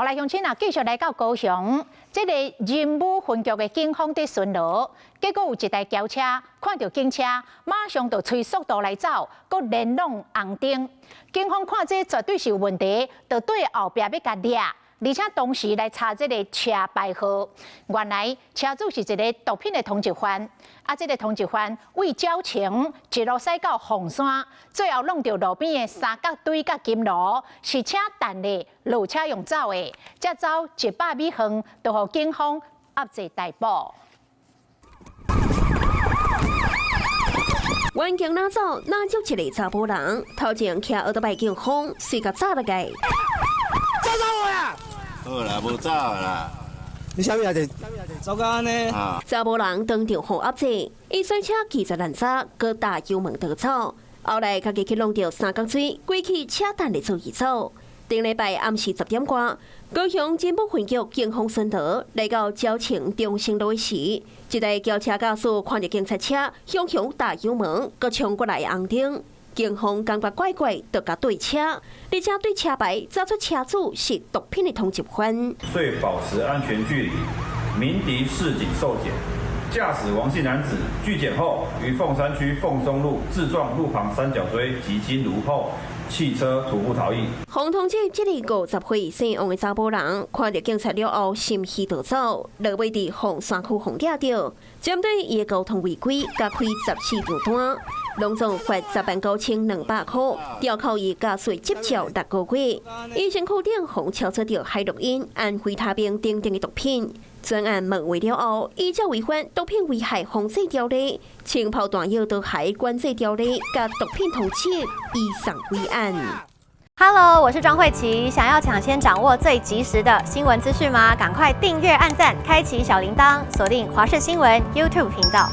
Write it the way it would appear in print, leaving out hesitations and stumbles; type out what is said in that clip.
后来乡亲啊，继续来到高雄，这个仁武分局的警方在巡逻，结果有一台轿车看到警车，马上就催速度来走，搁连拢红灯。警方看这绝对是有问题，就对后壁要甲抓。而且同时来查这个车牌号，原来车主是一个毒品的通缉犯，这个通缉犯为矫情一路驶到凤山，最后弄到路边的三角堆甲金炉，是车弹的，路车用走的，才走100米远，就互警方压制逮捕。远景哪走，哪就一个查甫人，头前骑奥特曼警方，随甲炸了个。走我呀！好啦，无走啦。你啥物啊？走到安尼。查甫人当场互压制，伊摔车骑着烂渣，搁打油门逃走。后来家己去弄到三角水，归去车弹的做移走。顶礼拜暗时10点多，高雄仁武分局警方巡逻来到礁庆中兴路时，一台轿车驾驶看到警察车向向打油门，搁冲过来红灯。警方感觉怪怪，就甲对车，而且对车牌查出车主是毒品的通缉犯。遂保持安全距离，鸣笛示警受检。驾驶王姓男子拒检后，于凤山区凤松路自撞路旁三角锥及金炉后，汽车徒步逃逸。洪通缉这个50岁姓王的查甫人，看到警察了后，心虚逃走，落尾伫凤山区封抓到，针对伊的交通违规，加开14张单。拢总罚109200块，吊扣伊加税执照6个月。伊身躯顶红敲出着海洛因、安非他命等等的毒品。专案问话了后，依照违反毒品危害防治条例、青泡弹药毒害管制条例甲毒品通缉，依上归案。Hello， 我是庄慧琪。想要抢先掌握最及时的新闻资讯吗？赶快订阅、按赞、开启小铃铛，锁定华视新闻 YouTube 频道。